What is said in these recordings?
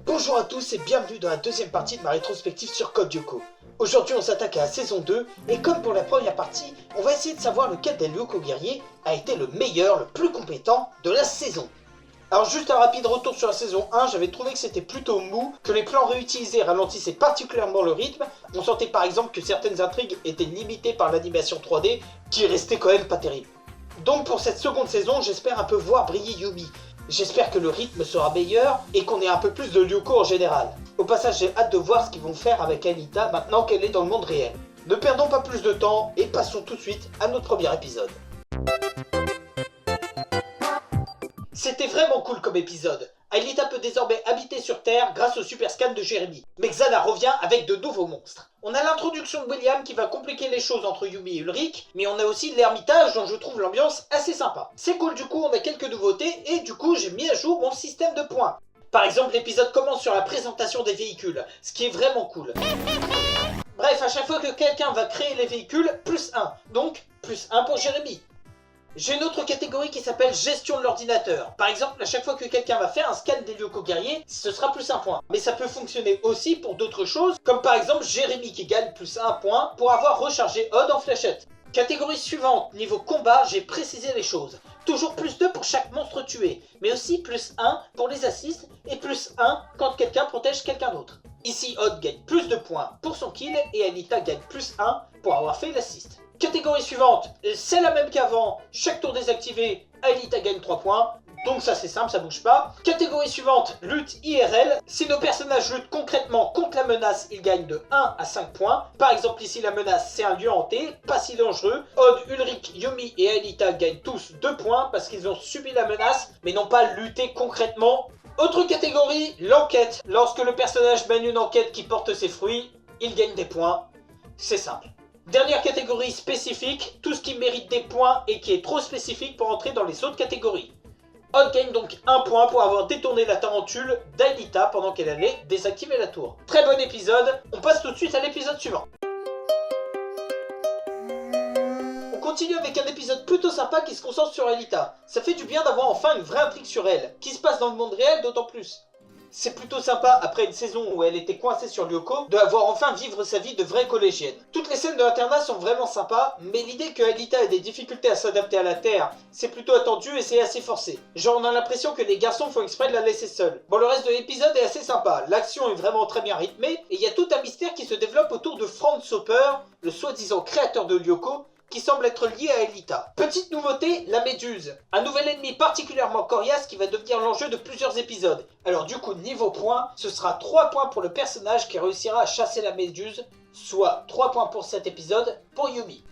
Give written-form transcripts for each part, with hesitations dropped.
Bonjour à tous et bienvenue dans la deuxième partie de ma rétrospective sur Code Lyoko. Aujourd'hui on s'attaque à la saison 2 et comme pour la première partie, on va essayer de savoir lequel des Lyoko guerriers a été le meilleur, le plus compétent de la saison. Alors juste un rapide retour sur la saison 1, j'avais trouvé que c'était plutôt mou, que les plans réutilisés ralentissaient particulièrement le rythme, on sentait par exemple que certaines intrigues étaient limitées par l'animation 3D, qui restait quand même pas terrible. Donc pour cette seconde saison, j'espère un peu voir briller Yumi. J'espère que le rythme sera meilleur et qu'on ait un peu plus de Lyoko en général. Au passage, j'ai hâte de voir ce qu'ils vont faire avec Alita maintenant qu'elle est dans le monde réel. Ne perdons pas plus de temps et passons tout de suite à notre premier épisode. C'était vraiment cool comme épisode. Alita peut désormais habiter sur Terre grâce au super scan de Jérémy. Mais Xana revient avec de nouveaux monstres. On a l'introduction de William qui va compliquer les choses entre Yumi et Ulrich, mais on a aussi l'ermitage dont je trouve l'ambiance assez sympa. C'est cool, du coup on a quelques nouveautés et du coup j'ai mis à jour mon système de points. Par exemple, l'épisode commence sur la présentation des véhicules, ce qui est vraiment cool. Bref, à chaque fois que quelqu'un va créer les véhicules, plus 1, donc plus 1 pour Jérémy. J'ai une autre catégorie qui s'appelle gestion de l'ordinateur. Par exemple, à chaque fois que quelqu'un va faire un scan des Lyoko guerriers, ce sera plus 1 point. Mais ça peut fonctionner aussi pour d'autres choses, comme par exemple Jérémy qui gagne plus 1 point pour avoir rechargé Odd en fléchette. Catégorie suivante, niveau combat, j'ai précisé les choses. Toujours plus 2 pour chaque monstre tué, mais aussi plus 1 pour les assists et plus 1 quand quelqu'un protège quelqu'un d'autre. Ici, Odd gagne plus de points pour son kill et Alita gagne plus 1 pour avoir fait l'assist. Catégorie suivante, c'est la même qu'avant, chaque tour désactivé, Alita gagne 3 points, donc ça c'est simple, ça bouge pas. Catégorie suivante, lutte IRL, si nos personnages luttent concrètement contre la menace, ils gagnent de 1 à 5 points. Par exemple ici la menace c'est un lieu hanté, pas si dangereux. Odd, Ulrich, Yumi et Alita gagnent tous 2 points parce qu'ils ont subi la menace, mais n'ont pas lutté concrètement. Autre catégorie, l'enquête, lorsque le personnage mène une enquête qui porte ses fruits, il gagne des points, c'est simple. Dernière catégorie spécifique, tout ce qui mérite des points et qui est trop spécifique pour entrer dans les autres catégories. Odd gagne donc 1 point pour avoir détourné la tarentule d'Alita pendant qu'elle allait désactiver la tour. Très bon épisode, on passe tout de suite à l'épisode suivant. On continue avec un épisode plutôt sympa qui se concentre sur Alita. Ça fait du bien d'avoir enfin une vraie intrigue sur elle, qui se passe dans le monde réel d'autant plus. C'est plutôt sympa, après une saison où elle était coincée sur Lyoko, de la voir enfin vivre sa vie de vraie collégienne. Toutes les scènes de l'internat sont vraiment sympas, mais l'idée que Alita ait des difficultés à s'adapter à la Terre, c'est plutôt attendu et c'est assez forcé. Genre on a l'impression que les garçons font exprès de la laisser seule. Bon, le reste de l'épisode est assez sympa, l'action est vraiment très bien rythmée, et il y a tout un mystère qui se développe autour de Franz Soper, le soi-disant créateur de Lyoko, qui semble être lié à Alita. Petite nouveauté, la méduse. Un nouvel ennemi particulièrement coriace qui va devenir l'enjeu de plusieurs épisodes. Alors du coup, niveau points, ce sera 3 points pour le personnage qui réussira à chasser la méduse, soit 3 points pour cet épisode pour Yumi.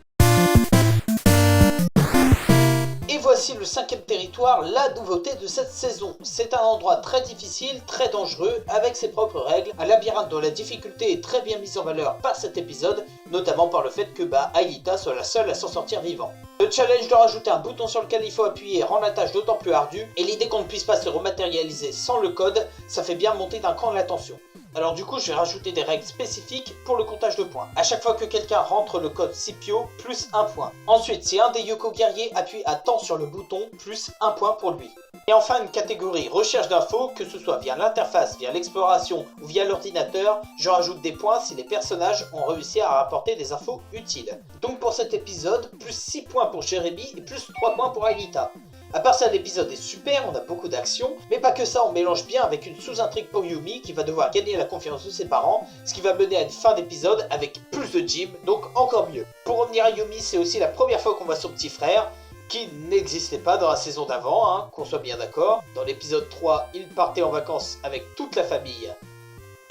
Et voici le 5e territoire, la nouveauté de cette saison. C'est un endroit très difficile, très dangereux, avec ses propres règles, un labyrinthe dont la difficulté est très bien mise en valeur par cet épisode, notamment par le fait que Alita soit la seule à s'en sortir vivant. Le challenge de rajouter un bouton sur lequel il faut appuyer rend la tâche d'autant plus ardue, et l'idée qu'on ne puisse pas se rematérialiser sans le code, ça fait bien monter d'un cran l'attention. Alors du coup, je vais rajouter des règles spécifiques pour le comptage de points. À chaque fois que quelqu'un rentre le code Scipio, plus 1 point. Ensuite, si un des Lyoko guerriers appuie à temps sur le bouton, plus 1 point pour lui. Et enfin, une catégorie recherche d'infos, que ce soit via l'interface, via l'exploration ou via l'ordinateur, je rajoute des points si les personnages ont réussi à rapporter des infos utiles. Donc pour cet épisode, plus 6 points pour Jérémy et plus 3 points pour Alita. À part ça, l'épisode est super, on a beaucoup d'action, mais pas que ça, on mélange bien avec une sous-intrigue pour Yumi qui va devoir gagner la confiance de ses parents, ce qui va mener à une fin d'épisode avec plus de Jim, donc encore mieux. Pour revenir à Yumi, c'est aussi la première fois qu'on voit son petit frère, qui n'existait pas dans la saison d'avant, qu'on soit bien d'accord. Dans l'épisode 3, il partait en vacances avec toute la famille,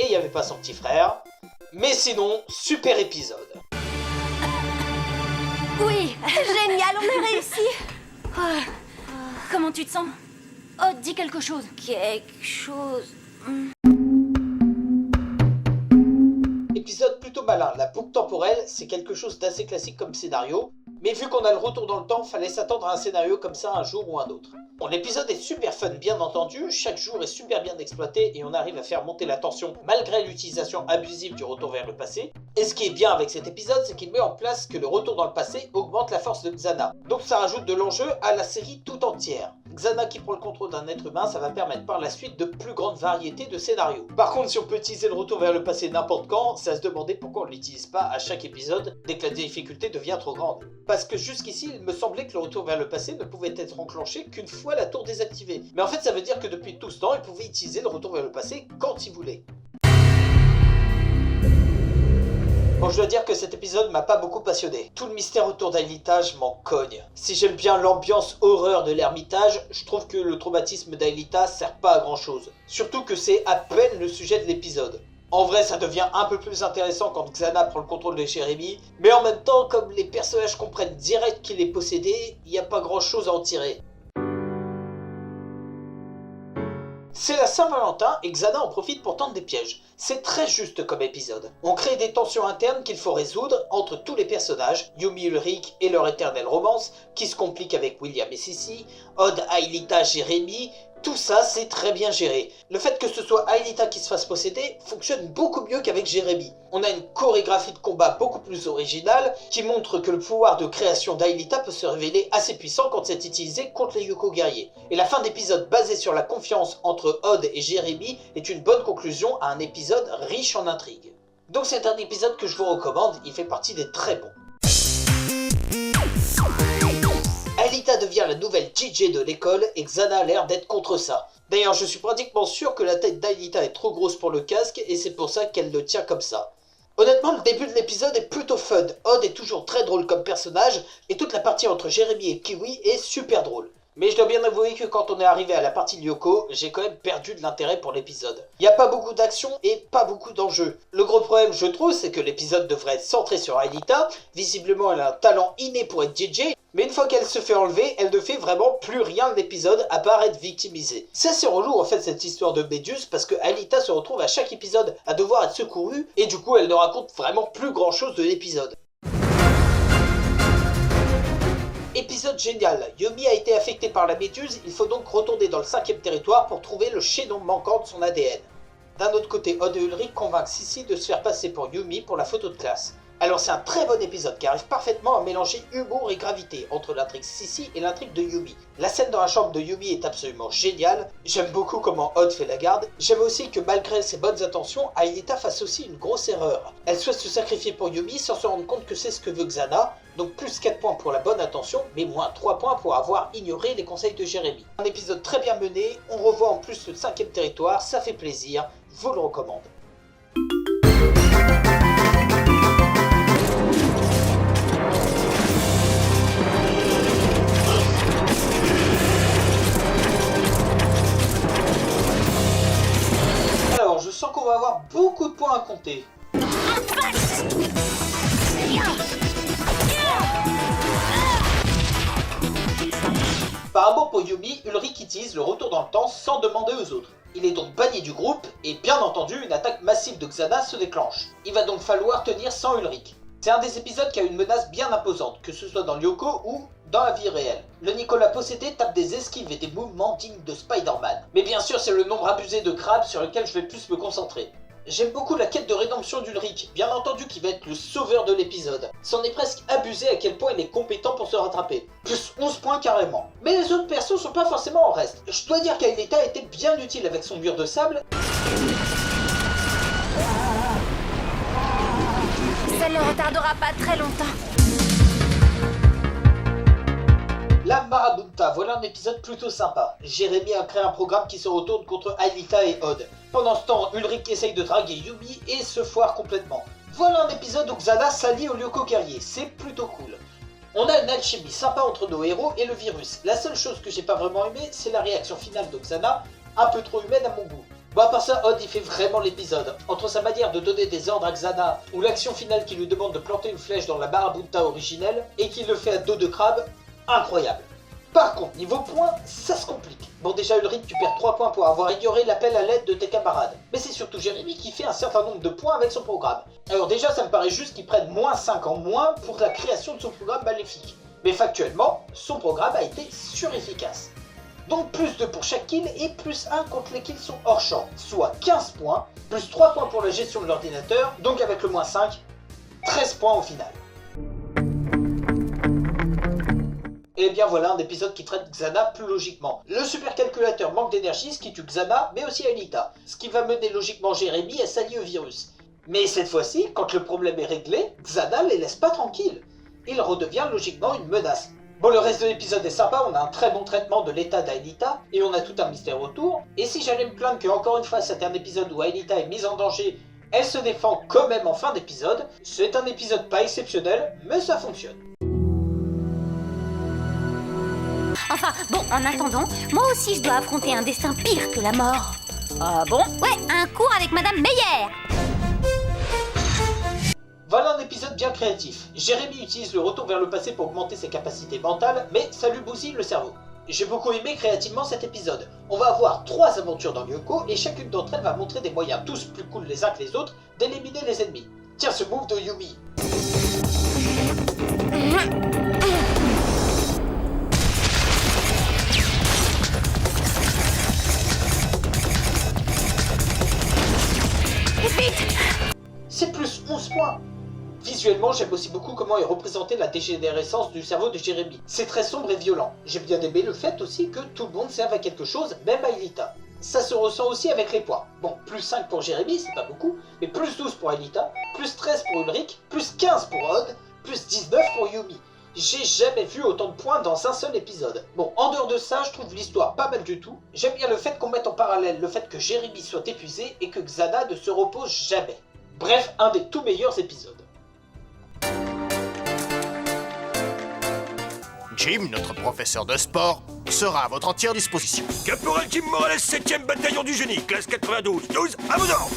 et il n'y avait pas son petit frère. Mais sinon, super épisode. Oui, génial, on a réussi. Comment tu te sens? Oh, dis quelque chose. Quelque chose... Épisode plutôt malin, la boucle temporelle, c'est quelque chose d'assez classique comme scénario, mais vu qu'on a le retour dans le temps, fallait s'attendre à un scénario comme ça un jour ou un autre. Bon, l'épisode est super fun bien entendu, chaque jour est super bien exploité et on arrive à faire monter la tension malgré l'utilisation abusive du retour vers le passé. Et ce qui est bien avec cet épisode, c'est qu'il met en place que le retour dans le passé augmente la force de Xana. Donc ça rajoute de l'enjeu à la série tout entière. Xana qui prend le contrôle d'un être humain, ça va permettre par la suite de plus grande variété de scénarios. Par contre, si on peut utiliser le retour vers le passé n'importe quand, c'est à se demander pourquoi on ne l'utilise pas à chaque épisode dès que la difficulté devient trop grande. Parce que jusqu'ici, il me semblait que le retour vers le passé ne pouvait être enclenché qu'une fois la tour désactivée. Mais en fait, ça veut dire que depuis tout ce temps, il pouvait utiliser le retour vers le passé quand il voulait. Bon, je dois dire que cet épisode m'a pas beaucoup passionné. Tout le mystère autour d'Aelita, je m'en cogne. Si j'aime bien l'ambiance horreur de l'ermitage, je trouve que le traumatisme d'Aelita sert pas à grand chose. Surtout que c'est à peine le sujet de l'épisode. En vrai, ça devient un peu plus intéressant quand Xana prend le contrôle de Jérémie, mais en même temps, comme les personnages comprennent direct qu'il est possédé, il n'y a pas grand chose à en tirer. C'est la Saint-Valentin et Xana en profite pour tendre des pièges. C'est très juste comme épisode. On crée des tensions internes qu'il faut résoudre entre tous les personnages, Yumi et Ulrich et leur éternelle romance, qui se complique avec William et Sissi, Odd, Aelita, Jérémie. Tout ça, c'est très bien géré. Le fait que ce soit Aelita qui se fasse posséder fonctionne beaucoup mieux qu'avec Jérémie. On a une chorégraphie de combat beaucoup plus originale qui montre que le pouvoir de création d'Aelita peut se révéler assez puissant quand c'est utilisé contre les Yoko guerriers. Et la fin d'épisode basée sur la confiance entre Odd et Jérémie est une bonne conclusion à un épisode riche en intrigue. Donc c'est un épisode que je vous recommande, il fait partie des très bons. Aelita devient la nouvelle DJ de l'école et Xana a l'air d'être contre ça. D'ailleurs, je suis pratiquement sûr que la tête d'Aelita est trop grosse pour le casque et c'est pour ça qu'elle le tient comme ça. Honnêtement, le début de l'épisode est plutôt fun. Odd est toujours très drôle comme personnage et toute la partie entre Jérémie et Kiwi est super drôle. Mais je dois bien avouer que quand on est arrivé à la partie de Yoko, j'ai quand même perdu de l'intérêt pour l'épisode. Il n'y a pas beaucoup d'action et pas beaucoup d'enjeux. Le gros problème, je trouve, c'est que l'épisode devrait être centré sur Aelita. Visiblement, elle a un talent inné pour être DJ, mais une fois qu'elle se fait enlever, elle ne fait vraiment plus rien de l'épisode à part être victimisée. C'est assez relou en fait cette histoire de Méduse parce que Aelita se retrouve à chaque épisode à devoir être secourue et du coup elle ne raconte vraiment plus grand chose de l'épisode. Épisode génial, Yumi a été affecté par la méduse, il faut donc retourner dans le 5e territoire pour trouver le chaînon manquant de son ADN. D'un autre côté, Odd et Ulrich convainquent Sissi de se faire passer pour Yumi pour la photo de classe. Alors c'est un très bon épisode qui arrive parfaitement à mélanger humour et gravité entre l'intrigue Sissi et l'intrigue de Yumi. La scène dans la chambre de Yumi est absolument géniale, j'aime beaucoup comment Odd fait la garde, j'aime aussi que malgré ses bonnes intentions, Aelita fasse aussi une grosse erreur. Elle souhaite se sacrifier pour Yumi sans se rendre compte que c'est ce que veut Xana, donc plus 4 points pour la bonne intention, mais moins 3 points pour avoir ignoré les conseils de Jérémie. Un épisode très bien mené, on revoit en plus le 5e territoire, ça fait plaisir, je vous le recommande. Alors, je sens qu'on va avoir beaucoup de points à compter. Apparemment pour Yumi, Ulrich utilise le retour dans le temps sans demander aux autres. Il est donc banni du groupe et bien entendu une attaque massive de Xana se déclenche. Il va donc falloir tenir sans Ulrich. C'est un des épisodes qui a une menace bien imposante, que ce soit dans Lyoko ou dans la vie réelle. Le Nicolas possédé tape des esquives et des mouvements dignes de Spider-Man. Mais bien sûr c'est le nombre abusé de crabes sur lequel je vais plus me concentrer. J'aime beaucoup la quête de rédemption d'Ulrich, bien entendu qui va être le sauveur de l'épisode. C'en est presque abusé à quel point il est compétent pour se rattraper. Plus 11 points carrément. Mais les autres persos sont pas forcément en reste. Je dois dire qu'Aelita était bien utile avec son mur de sable. Ça ne le retardera pas très longtemps. La Marabunta, voilà un épisode plutôt sympa. Jérémie a créé un programme qui se retourne contre Aelita et Odd. Pendant ce temps, Ulrich essaye de draguer Yumi et se foire complètement. Voilà un épisode où Xana s'allie au Lyoko guerrier, c'est plutôt cool. On a une alchimie sympa entre nos héros et le virus. La seule chose que j'ai pas vraiment aimé, c'est la réaction finale de Xana, un peu trop humaine à mon goût. Bon, à part ça, Odd il fait vraiment l'épisode. Entre sa manière de donner des ordres à Xana, ou l'action finale qui lui demande de planter une flèche dans la Marabunta originelle, et qu'il le fait à dos de crabe, incroyable. Par contre, niveau points, ça se complique. Bon déjà Ulrich, tu perds 3 points pour avoir ignoré l'appel à l'aide de tes camarades. Mais c'est surtout Jérémy qui fait un certain nombre de points avec son programme. Alors déjà ça me paraît juste qu'il prenne moins 5 en moins pour la création de son programme maléfique. Mais factuellement, son programme a été surefficace. Donc plus 2 pour chaque kill et plus 1 quand les kills sont hors champ, soit 15 points, plus 3 points pour la gestion de l'ordinateur, donc avec le moins 5, 13 points au final. Et bien voilà un épisode qui traite Xana plus logiquement. Le supercalculateur manque d'énergie, ce qui tue Xana, mais aussi Aelita, ce qui va mener logiquement Jérémy à s'allier au virus. Mais cette fois-ci, quand le problème est réglé, Xana les laisse pas tranquilles. Il redevient logiquement une menace. Bon, le reste de l'épisode est sympa, on a un très bon traitement de l'état d'Aelita, et on a tout un mystère autour. Et si j'allais me plaindre que encore une fois c'est un épisode où Aelita est mise en danger, elle se défend quand même en fin d'épisode, c'est un épisode pas exceptionnel, mais ça fonctionne. Enfin, bon, en attendant, moi aussi je dois affronter un destin pire que la mort. Ah bon? Ouais, un cours avec Madame Meyer. Voilà un épisode bien créatif. Jérémy utilise le retour vers le passé pour augmenter ses capacités mentales, mais ça lui bousille le cerveau. J'ai beaucoup aimé créativement cet épisode. On va avoir 3 aventures dans Lyoko, et chacune d'entre elles va montrer des moyens tous plus cool les uns que les autres d'éliminer les ennemis. Tiens, ce move de Yumi. C'est plus 11 points. Visuellement, j'aime aussi beaucoup comment est représentée la dégénérescence du cerveau de Jérémy. C'est très sombre et violent. J'ai bien aimé le fait aussi que tout le monde serve à quelque chose, même Aelita. Ça se ressent aussi avec les points. Bon, plus 5 pour Jérémy, c'est pas beaucoup, mais plus 12 pour Aelita, plus 13 pour Ulrich, plus 15 pour Odd, plus 19 pour Yumi. J'ai jamais vu autant de points dans un seul épisode. Bon, en dehors de ça, je trouve l'histoire pas mal du tout. J'aime bien le fait qu'on mette en parallèle le fait que Jérémy soit épuisé et que Xana ne se repose jamais. Bref, un des tout meilleurs épisodes. Jim, notre professeur de sport, sera à votre entière disposition. Caporal Jim Morales, 7ème bataillon du génie, classe 92, 12, à vos ordres.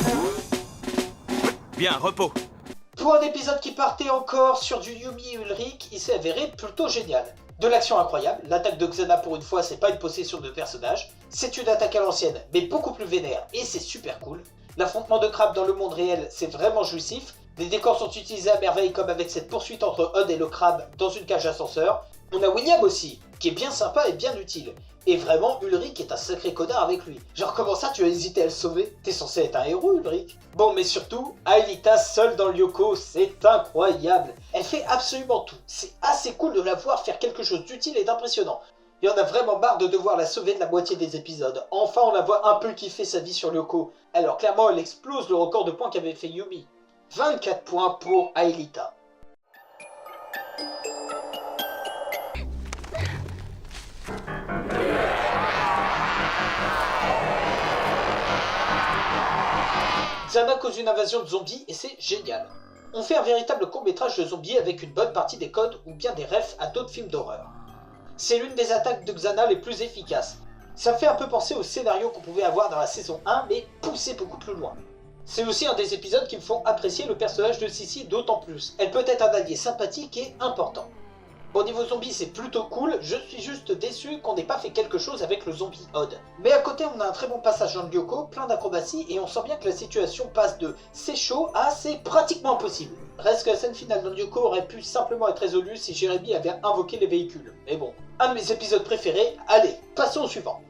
Bien, repos. Pour un épisode qui partait encore sur du Yumi et Ulrich, il s'est avéré plutôt génial. De l'action incroyable, l'attaque de Xana pour une fois c'est pas une possession de personnage, c'est une attaque à l'ancienne mais beaucoup plus vénère et c'est super cool. L'affrontement de crabes dans le monde réel c'est vraiment jouissif, les décors sont utilisés à merveille comme avec cette poursuite entre Odd et le crabe dans une cage ascenseur. On a William aussi, qui est bien sympa et bien utile. Et vraiment, Ulrich est un sacré connard avec lui. Genre comment ça tu as hésité à le sauver? T'es censé être un héros Ulrich. Bon mais surtout, Aelita seule dans Lyoko, c'est incroyable. Elle fait absolument tout. C'est assez cool de la voir faire quelque chose d'utile et d'impressionnant. Et on a vraiment marre de devoir la sauver de la moitié des épisodes. Enfin on la voit un peu kiffer sa vie sur Lyoko. Alors clairement elle explose le record de points qu'avait fait Yumi. 24 points pour Aelita. Xana cause une invasion de zombies et c'est génial. On fait un véritable court-métrage de zombies avec une bonne partie des codes ou bien des refs à d'autres films d'horreur. C'est l'une des attaques de Xana les plus efficaces. Ça fait un peu penser au scénario qu'on pouvait avoir dans la saison 1 mais poussé beaucoup plus loin. C'est aussi un des épisodes qui me font apprécier le personnage de Sissi d'autant plus. Elle peut être un allié sympathique et important. Bon niveau zombie c'est plutôt cool, je suis juste déçu qu'on n'ait pas fait quelque chose avec le zombie Odd. Mais à côté on a un très bon passage dans Lyoko, plein d'acrobaties et on sent bien que la situation passe de c'est chaud à c'est pratiquement impossible. Reste que la scène finale dans Lyoko aurait pu simplement être résolue si Jérémy avait invoqué les véhicules. Mais bon, un de mes épisodes préférés, allez, passons au suivant.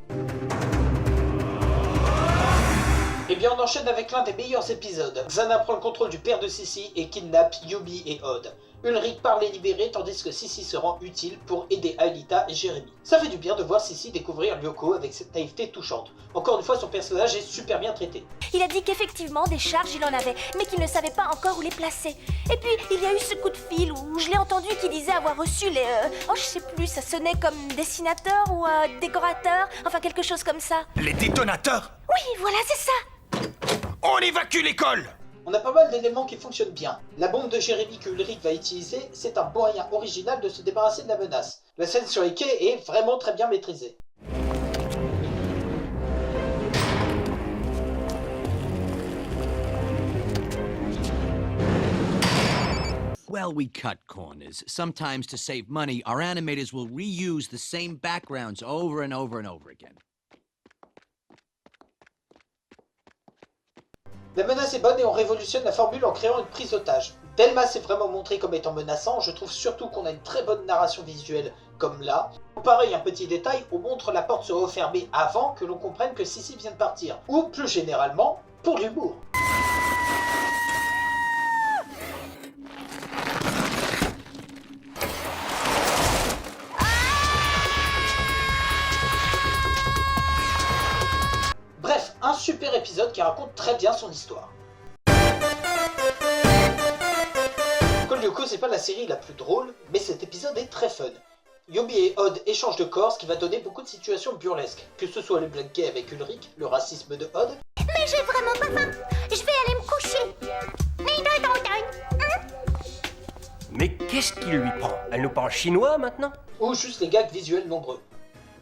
Et bien on enchaîne avec l'un des meilleurs épisodes. Xana prend le contrôle du père de Sissi et kidnappe Yumi et Odd. Ulrich part les libérer tandis que Sissi se rend utile pour aider Aelita et Jérémy. Ça fait du bien de voir Sissi découvrir Lyoko avec cette naïveté touchante. Encore une fois son personnage est super bien traité. Il a dit qu'effectivement des charges il en avait, mais qu'il ne savait pas encore où les placer. Et puis il y a eu ce coup de fil où je l'ai entendu qui disait avoir reçu les... je sais plus, ça sonnait comme dessinateur ou décorateur, enfin quelque chose comme ça. Les détonateurs? Oui, voilà, c'est ça. On évacue l'école! On a pas mal d'éléments qui fonctionnent bien. La bombe de Jérémy que Ulrich va utiliser, c'est un moyen original de se débarrasser de la menace. La scène sur les quais est vraiment très bien maîtrisée. Well, we cut corners. Sometimes, to save money, our animators will reuse the same backgrounds over and over and over again. La menace est bonne et on révolutionne la formule en créant une prise d'otage. Delmas est vraiment montré comme étant menaçant, je trouve surtout qu'on a une très bonne narration visuelle, comme là. Pareil, un petit détail, on montre la porte se refermer avant que l'on comprenne que Sissi vient de partir. Ou plus généralement, pour l'humour. Bref, un super épisode qui raconte très bien son histoire. Code Lyoko, c'est pas la série la plus drôle, mais cet épisode est très fun. Yumi et Odd échangent de corps, ce qui va donner beaucoup de situations burlesques. Que ce soit les blagues gays avec Ulrich, le racisme de Odd. Mais j'ai vraiment pas faim. Je vais aller me coucher. Mais qu'est-ce qui lui prend? Elle nous parle chinois maintenant? Ou juste les gags visuels nombreux.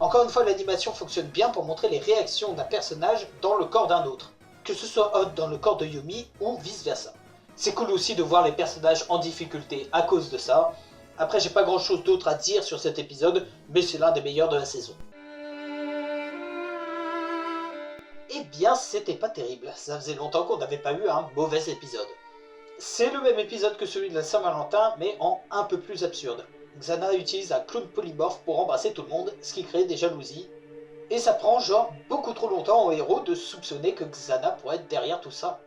Encore une fois, l'animation fonctionne bien pour montrer les réactions d'un personnage dans le corps d'un autre. Que ce soit Odd dans le corps de Yumi ou vice versa. C'est cool aussi de voir les personnages en difficulté à cause de ça. Après, j'ai pas grand chose d'autre à dire sur cet épisode, mais c'est l'un des meilleurs de la saison. Eh bien, c'était pas terrible. Ça faisait longtemps qu'on n'avait pas eu un mauvais épisode. C'est le même épisode que celui de la Saint-Valentin, mais en un peu plus absurde. Xana utilise un clown polymorphe pour embrasser tout le monde, ce qui crée des jalousies. Et ça prend genre beaucoup trop longtemps au héros de soupçonner que Xana pourrait être derrière tout ça.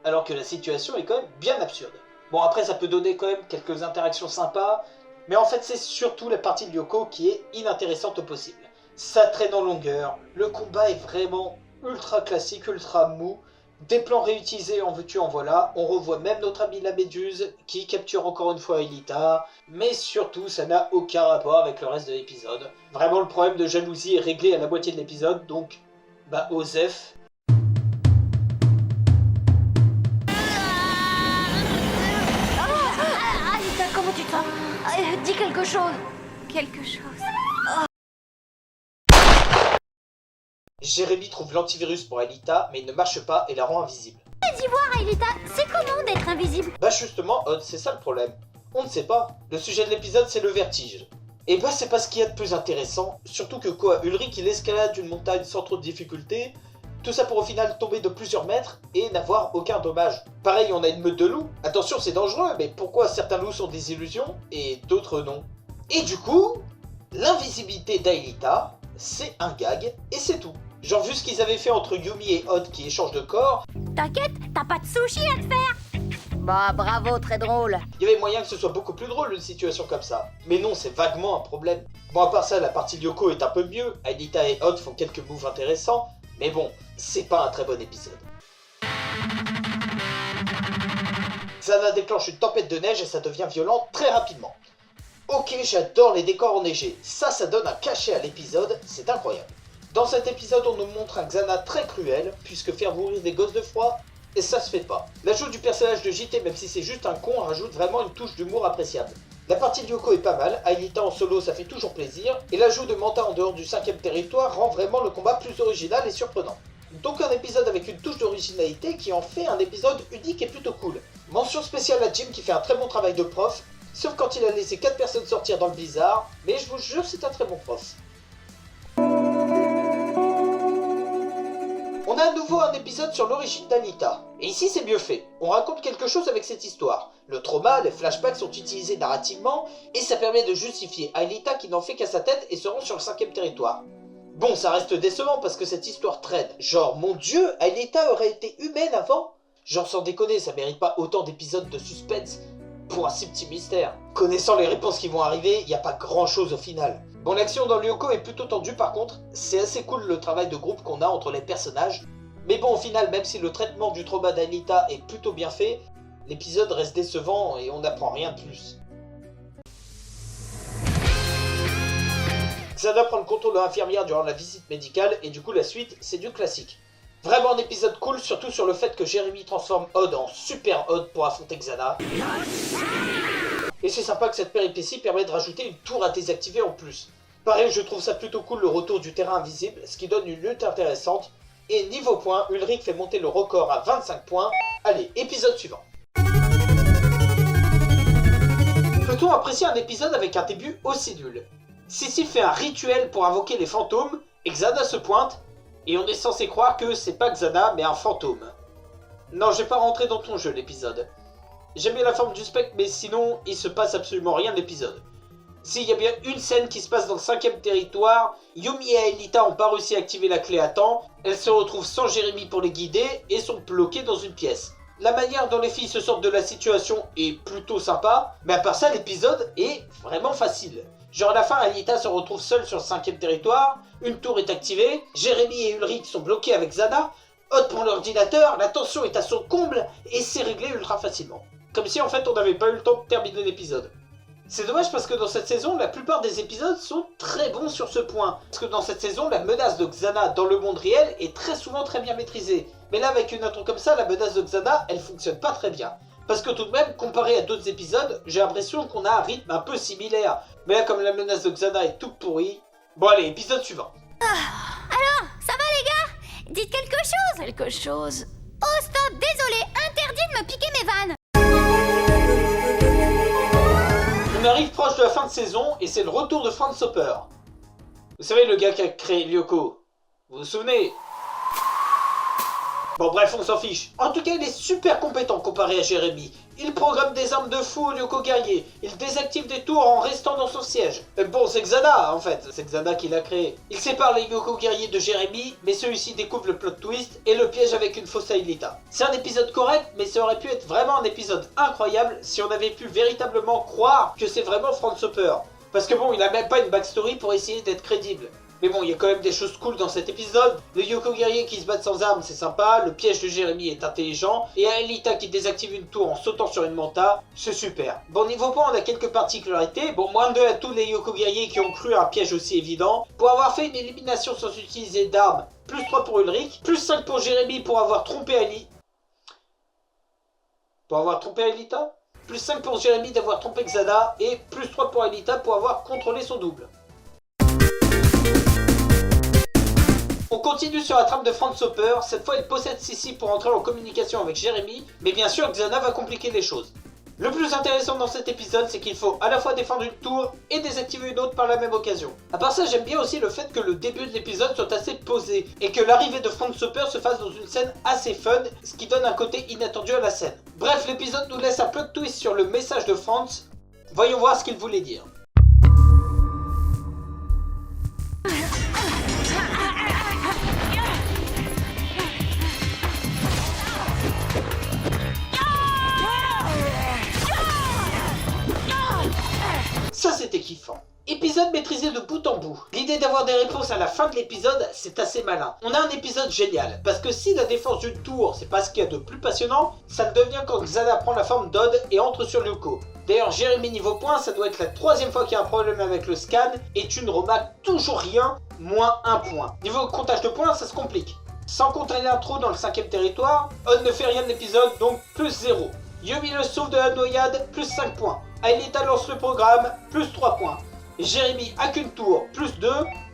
Alors que la situation est quand même bien absurde. Bon, après ça peut donner quand même quelques interactions sympas, mais en fait c'est surtout la partie de Lyoko qui est inintéressante au possible. Ça traîne en longueur, le combat est vraiment ultra classique, ultra mou, des plans réutilisés en veux-tu en voilà, on revoit même notre ami la Méduse qui capture encore une fois Aelita, mais surtout ça n'a aucun rapport avec le reste de l'épisode. Vraiment le problème de jalousie est réglé à la moitié de l'épisode, donc bah Osef. Alita, comment tu te sens? Dis quelque chose. Quelque chose. Jérémy trouve l'antivirus pour Aelita, mais il ne marche pas et la rend invisible. Dis voir, Alita, c'est comment d'être invisible? Bah justement, Odd, c'est ça le problème. On ne sait pas. Le sujet de l'épisode, c'est le vertige. Et bah c'est pas ce qu'il y a de plus intéressant, surtout que quoi, Ulrich il escalade une montagne sans trop de difficultés, tout ça pour au final tomber de plusieurs mètres et n'avoir aucun dommage. Pareil, on a une meute de loups, attention c'est dangereux, mais pourquoi certains loups sont des illusions et d'autres non? Et du coup, l'invisibilité d'Aelita, c'est un gag et c'est tout. Genre vu ce qu'ils avaient fait entre Yumi et Odd qui échangent de corps, T'inquiète, t'as pas de sushi à te faire. Bah bravo, très drôle. il y avait moyen que ce soit beaucoup plus drôle une situation comme ça. Mais non, c'est vaguement un problème. Bon, à part ça, la partie Lyoko est un peu mieux, Aelita et Odd font quelques moves intéressants, mais bon, c'est pas un très bon épisode. Xana déclenche une tempête de neige et ça devient violent très rapidement. Ok, j'adore les décors enneigés, ça donne un cachet à l'épisode, c'est incroyable. Dans cet épisode, on nous montre un Xana très cruel, puisque faire mourir des gosses de froid, et ça se fait pas. L'ajout du personnage de JT, même si c'est juste un con, rajoute vraiment une touche d'humour appréciable. La partie de Lyoko est pas mal, Aelita en solo ça fait toujours plaisir, et l'ajout de Manta en dehors du 5ème territoire rend vraiment le combat plus original et surprenant. Donc un épisode avec une touche d'originalité qui en fait un épisode unique et plutôt cool. Mention spéciale à Jim qui fait un très bon travail de prof, sauf quand il a laissé 4 personnes sortir dans le blizzard, mais je vous jure c'est un très bon prof. On a à nouveau un épisode sur l'origine d'Alita, et ici c'est mieux fait, on raconte quelque chose avec cette histoire. Le trauma, les flashbacks sont utilisés narrativement, et ça permet de justifier Aelita qui n'en fait qu'à sa tête et se rend sur le 5ème territoire. Bon, ça reste décevant parce que cette histoire traîne. Genre, mon dieu, Aelita aurait été humaine avant? Genre sans déconner, ça mérite pas autant d'épisodes de suspense pour un si petit mystère. Connaissant les réponses qui vont arriver, y a pas grand chose au final. Bon, l'action dans Lyoko est plutôt tendue par contre, c'est assez cool le travail de groupe qu'on a entre les personnages. Mais bon, au final, même si le traitement du trauma d'Aelita est plutôt bien fait, l'épisode reste décevant et on n'apprend rien de plus. Xana prend le contrôle de l'infirmière durant la visite médicale et du coup la suite c'est du classique. Vraiment un épisode cool, surtout sur le fait que Jérémy transforme Odd en Super Odd pour affronter Xana. Et c'est sympa que cette péripétie permet de rajouter une tour à désactiver en plus. Pareil, je trouve ça plutôt cool le retour du terrain invisible, ce qui donne une lutte intéressante. Et niveau points, Ulrich fait monter le record à 25 points. Allez, épisode suivant. Peut-on apprécier un épisode avec un début aussi nul? Sissi fait un rituel pour invoquer les fantômes, et Xana se pointe, et on est censé croire que c'est pas Xana, mais un fantôme. Non, je vais pas rentrer dans ton jeu, l'épisode. J'aime bien la forme du spectre, mais sinon, il se passe absolument rien de l'épisode. S'il y a bien une scène qui se passe dans le 5e territoire, Yumi et Aelita ont pas réussi à activer la clé à temps, elles se retrouvent sans Jérémie pour les guider, et sont bloquées dans une pièce. La manière dont les filles se sortent de la situation est plutôt sympa, mais à part ça, l'épisode est vraiment facile. Genre à la fin, Aelita se retrouve seule sur le 5e territoire, une tour est activée, Jérémie et Ulrich sont bloqués avec Xana, Hot prend l'ordinateur, la tension est à son comble, et c'est réglé ultra facilement. Comme si en fait on n'avait pas eu le temps de terminer l'épisode. C'est dommage parce que dans cette saison, la plupart des épisodes sont très bons sur ce point. Parce que dans cette saison, la menace de Xana dans le monde réel est très souvent très bien maîtrisée. Mais là, avec une intro comme ça, la menace de Xana, elle fonctionne pas très bien. Parce que tout de même, comparé à d'autres épisodes, j'ai l'impression qu'on a un rythme un peu similaire. Mais là, comme la menace de Xana est toute pourrie... Bon allez, épisode suivant. Alors, ça va les gars? Dites quelque chose. Quelque chose. Oh stop, désolé, interdit de me piquer mes vannes. On arrive proche de la fin de saison et c'est le retour de Franz Hopper. Vous savez, le gars qui a créé Lyoko. Vous vous souvenez? Bon bref, on s'en fiche. En tout cas, il est super compétent comparé à Jérémie. Il programme des armes de fou au Lyoko guerrier. Il désactive des tours en restant dans son siège. Bon, c'est Xana en fait. C'est Xana qui l'a créé. Il sépare les Lyoko guerriers de Jérémie, mais celui-ci découvre le plot twist et le piège avec une fausse Aelita. C'est un épisode correct, mais ça aurait pu être vraiment un épisode incroyable si on avait pu véritablement croire que c'est vraiment Franz Hopper. Parce que bon, il a même pas une backstory pour essayer d'être crédible. Mais bon, il y a quand même des choses cool dans cet épisode. Le Lyoko guerrier qui se bat sans armes, c'est sympa. Le piège de Jérémie est intelligent. Et Aelita qui désactive une tour en sautant sur une manta, c'est super. Bon, niveau point, on a quelques particularités. Bon, moins 2 à tous les Lyoko guerriers qui ont cru à un piège aussi évident. Pour avoir fait une élimination sans utiliser d'armes, plus 3 pour Ulrich. Plus 5 pour Jérémie pour avoir trompé Aelita. Plus 5 pour Jérémie d'avoir trompé Xana. Et plus 3 pour Aelita pour avoir contrôlé son double. On continue sur la trame de Franz Hopper, cette fois il possède Sissi pour entrer en communication avec Jérémie, mais bien sûr Xana va compliquer les choses. Le plus intéressant dans cet épisode, c'est qu'il faut à la fois défendre une tour et désactiver une autre par la même occasion. À part ça, j'aime bien aussi le fait que le début de l'épisode soit assez posé, et que l'arrivée de Franz Hopper se fasse dans une scène assez fun, ce qui donne un côté inattendu à la scène. Bref, l'épisode nous laisse un plot twist sur le message de Franz. Voyons voir ce qu'il voulait dire. Ça c'était kiffant. Épisode maîtrisé de bout en bout. L'idée d'avoir des réponses à la fin de l'épisode, c'est assez malin. On a un épisode génial, parce que si la défense d'une tour, c'est pas ce qu'il y a de plus passionnant, ça le devient quand Xana prend la forme d'Odd et entre sur Lyoko. D'ailleurs, Jérémie niveau point, ça doit être la 3e fois qu'il y a un problème avec le scan, et tu ne remarques toujours rien, moins 1 point. Niveau comptage de points, ça se complique. Sans compter l'intro dans le 5e territoire, Odd ne fait rien de l'épisode, donc plus 0. Yumi le sauve de la noyade, plus 5 points. Aelita lance le programme, plus 3 points. Jérémie a qu'une tour, plus 2.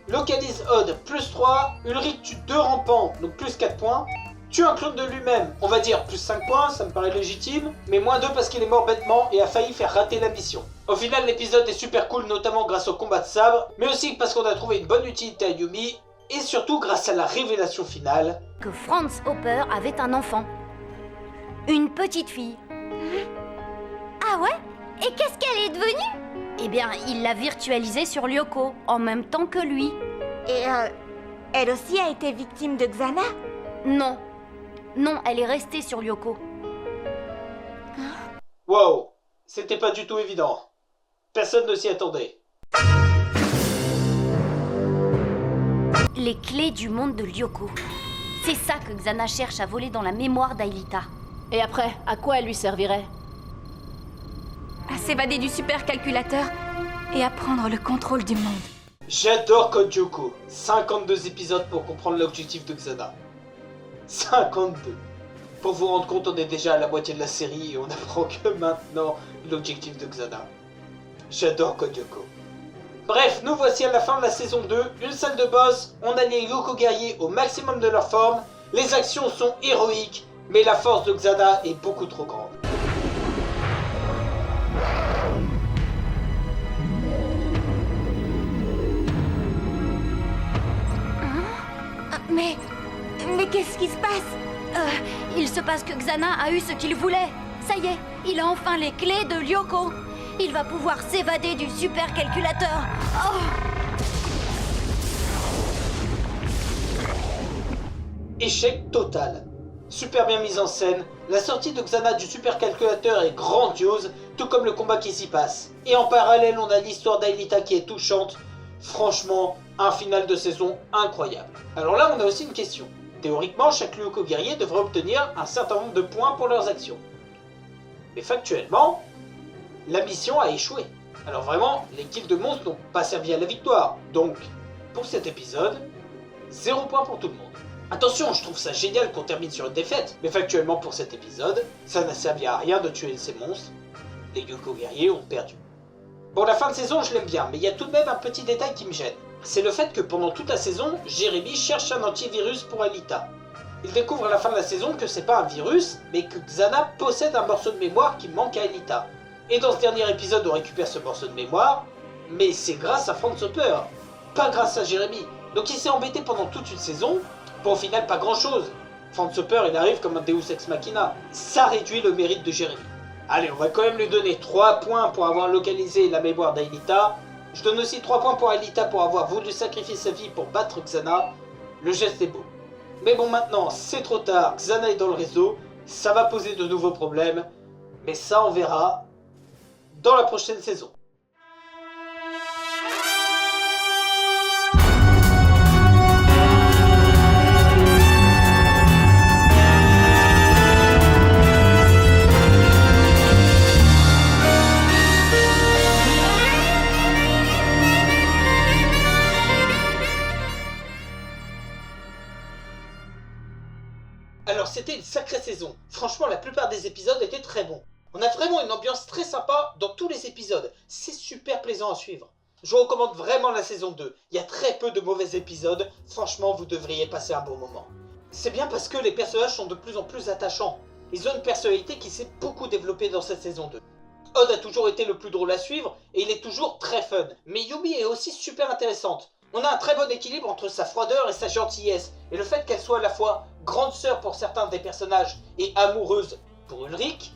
Localise Odd, plus 3. Ulrich tue 2 rampants, donc plus 4 points. Tue un clone de lui-même, on va dire plus 5 points, ça me paraît légitime. Mais moins 2 parce qu'il est mort bêtement et a failli faire rater la mission. Au final, l'épisode est super cool, notamment grâce au combat de sabre, mais aussi parce qu'on a trouvé une bonne utilité à Yumi. Et surtout grâce à la révélation finale. Que Franz Hopper avait un enfant. Une petite fille. Ah ouais? Et qu'est-ce qu'elle est devenue? Eh bien, il l'a virtualisée sur Lyoko, en même temps que lui. Et elle aussi a été victime de Xana? Non. Non, elle est restée sur Lyoko. Wow, c'était pas du tout évident. Personne ne s'y attendait. Les clés du monde de Lyoko. C'est ça que Xana cherche à voler dans la mémoire d'Aelita. Et après, à quoi elle lui servirait? À s'évader du supercalculateur et à prendre le contrôle du monde. J'adore Code Lyoko. 52 épisodes pour comprendre l'objectif de Xana. 52. Pour vous rendre compte, on est déjà à la moitié de la série et on apprend que maintenant l'objectif de Xana. J'adore Code Lyoko. Bref, nous voici à la fin de la saison 2, une salle de boss, on a les Lyoko guerriers au maximum de leur forme, les actions sont héroïques, mais la force de Xana est beaucoup trop grande. Mais qu'est-ce qui se passe? Il se passe que Xana a eu ce qu'il voulait. Ça y est, il a enfin les clés de Lyoko. Il va pouvoir s'évader du supercalculateur. Oh! Échec total. Super bien mise en scène, la sortie de Xana du supercalculateur est grandiose, tout comme le combat qui s'y passe. Et en parallèle, on a l'histoire d'Aelita qui est touchante. Franchement, un final de saison incroyable. Alors là, on a aussi une question. Théoriquement, chaque Lyoko guerrier devrait obtenir un certain nombre de points pour leurs actions. Mais factuellement, la mission a échoué. Alors vraiment, les kills de monstres n'ont pas servi à la victoire. Donc, pour cet épisode, 0 point pour tout le monde. Attention, je trouve ça génial qu'on termine sur une défaite, mais factuellement pour cet épisode, ça n'a servi à rien de tuer ces monstres. Les Lyoko guerriers ont perdu. Bon, la fin de saison, je l'aime bien, mais il y a tout de même un petit détail qui me gêne. C'est le fait que pendant toute la saison, Jérémy cherche un antivirus pour Aelita. Il découvre à la fin de la saison que c'est pas un virus, mais que Xana possède un morceau de mémoire qui manque à Aelita. Et dans ce dernier épisode, on récupère ce morceau de mémoire, mais c'est grâce à Franz Hopper, pas grâce à Jérémy. Donc il s'est embêté pendant toute une saison, pour au final pas grand chose. Franz Hopper, il arrive comme un Deus Ex Machina. Ça réduit le mérite de Jérémy. Allez, on va quand même lui donner 3 points pour avoir localisé la mémoire d'Aelita. Je donne aussi 3 points pour Aelita pour avoir voulu sacrifier sa vie pour battre Xana. Le geste est beau. Mais bon, maintenant, c'est trop tard, Xana est dans le réseau, ça va poser de nouveaux problèmes. Mais ça, on verra dans la prochaine saison. Alors c'était une sacrée saison, franchement la plupart des épisodes étaient très bons. On a vraiment une ambiance très sympa dans tous les épisodes, c'est super plaisant à suivre. Je vous recommande vraiment la saison 2, il y a très peu de mauvais épisodes, franchement vous devriez passer un bon moment. C'est bien parce que les personnages sont de plus en plus attachants, ils ont une personnalité qui s'est beaucoup développée dans cette saison 2. Odd a toujours été le plus drôle à suivre et il est toujours très fun, mais Yumi est aussi super intéressante. On a un très bon équilibre entre sa froideur et sa gentillesse, et le fait qu'elle soit à la fois grande sœur pour certains des personnages et amoureuse pour Ulrich,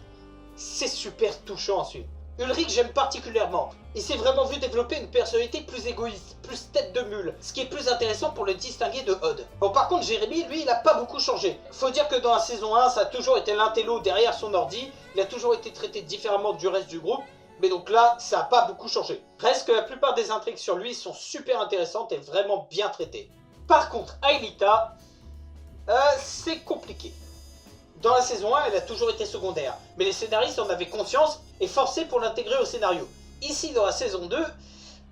c'est super touchant à suivre. Ulrich j'aime particulièrement, il s'est vraiment vu développer une personnalité plus égoïste, plus tête de mule, ce qui est plus intéressant pour le distinguer de Odd. Bon par contre Jérémy, lui il a pas beaucoup changé. Faut dire que dans la saison 1, ça a toujours été l'intello derrière son ordi, il a toujours été traité différemment du reste du groupe, mais donc là, ça n'a pas beaucoup changé. Reste que la plupart des intrigues sur lui sont super intéressantes et vraiment bien traitées. Par contre, Aelita, c'est compliqué. Dans la saison 1, elle a toujours été secondaire, mais les scénaristes en avaient conscience et forcé pour l'intégrer au scénario. Ici, dans la saison 2,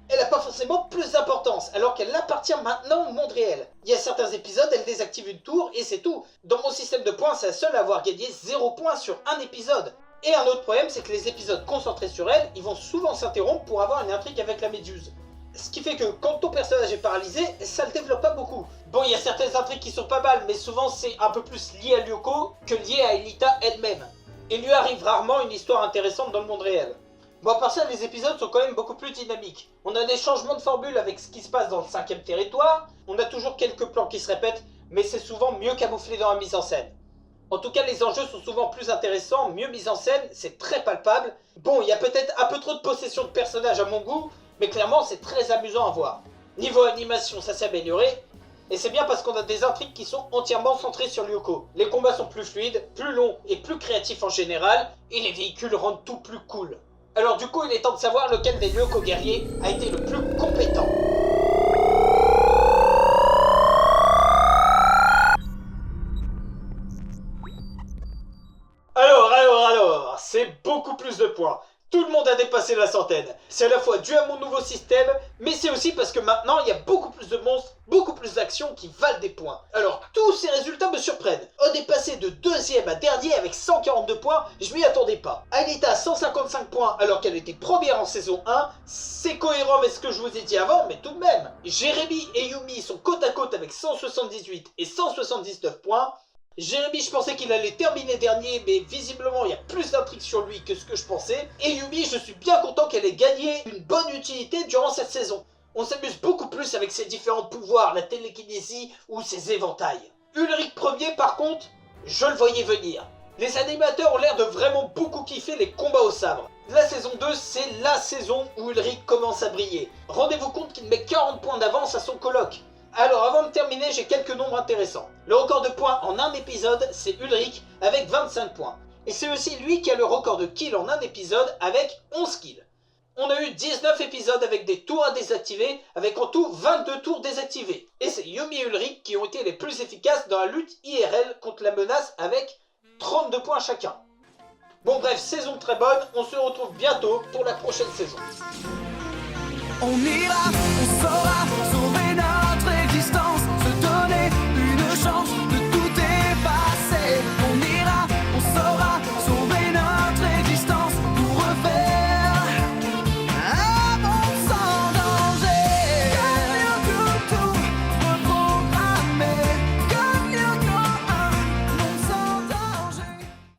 elle n'a pas forcément plus d'importance, alors qu'elle appartient maintenant au monde réel. Il y a certains épisodes, elle désactive une tour et c'est tout. Dans mon système de points, c'est la seule à avoir gagné 0 points sur un épisode. Et un autre problème, c'est que les épisodes concentrés sur elle, ils vont souvent s'interrompre pour avoir une intrigue avec la méduse. Ce qui fait que quand ton personnage est paralysé, ça le développe pas beaucoup. Bon, il y a certaines intrigues qui sont pas mal, mais souvent c'est un peu plus lié à Lyoko que lié à Aelita elle-même. Il lui arrive rarement une histoire intéressante dans le monde réel. Bon, à part ça, les épisodes sont quand même beaucoup plus dynamiques. On a des changements de formule avec ce qui se passe dans le 5e territoire, on a toujours quelques plans qui se répètent, mais c'est souvent mieux camouflé dans la mise en scène. En tout cas, les enjeux sont souvent plus intéressants, mieux mis en scène, c'est très palpable. Bon, il y a peut-être un peu trop de possession de personnages à mon goût, mais clairement, c'est très amusant à voir. Niveau animation, ça s'est amélioré, et c'est bien parce qu'on a des intrigues qui sont entièrement centrées sur Lyoko. Les combats sont plus fluides, plus longs et plus créatifs en général, et les véhicules rendent tout plus cool. Alors du coup, il est temps de savoir lequel des Lyoko guerriers a été le plus compétent. Alors, c'est beaucoup plus de points. Tout le monde a dépassé la centaine. C'est à la fois dû à mon nouveau système, mais c'est aussi parce que maintenant il y a beaucoup plus de monstres, beaucoup plus d'actions qui valent des points. Alors tous ces résultats me surprennent. On est passé de 2e à dernier avec 142 points, je m'y attendais pas. Aelita à 155 points alors qu'elle était première en saison 1, c'est cohérent avec ce que je vous ai dit avant, mais tout de même. Jérémy et Yumi sont côte à côte avec 178 et 179 points. Jérémy, je pensais qu'il allait terminer dernier, mais visiblement il y a plus d'intrigues sur lui que ce que je pensais. Et Yumi, je suis bien content qu'elle ait gagné une bonne utilité durant cette saison. On s'amuse beaucoup plus avec ses différents pouvoirs, la télékinésie ou ses éventails. Ulrich Ier par contre, je le voyais venir. Les animateurs ont l'air de vraiment beaucoup kiffer les combats au sabre. La saison 2, c'est la saison où Ulrich commence à briller. Rendez-vous compte qu'il met 40 points d'avance à son coloc. Alors avant de terminer, j'ai quelques nombres intéressants. Le record de points en un épisode, c'est Ulrich avec 25 points. Et c'est aussi lui qui a le record de kills en un épisode avec 11 kills. On a eu 19 épisodes avec des tours à désactiver, avec en tout 22 tours désactivés. Et c'est Yumi et Ulrich qui ont été les plus efficaces dans la lutte IRL contre la menace avec 32 points chacun. Bon bref, saison très bonne, on se retrouve bientôt pour la prochaine saison. On ira, on saura.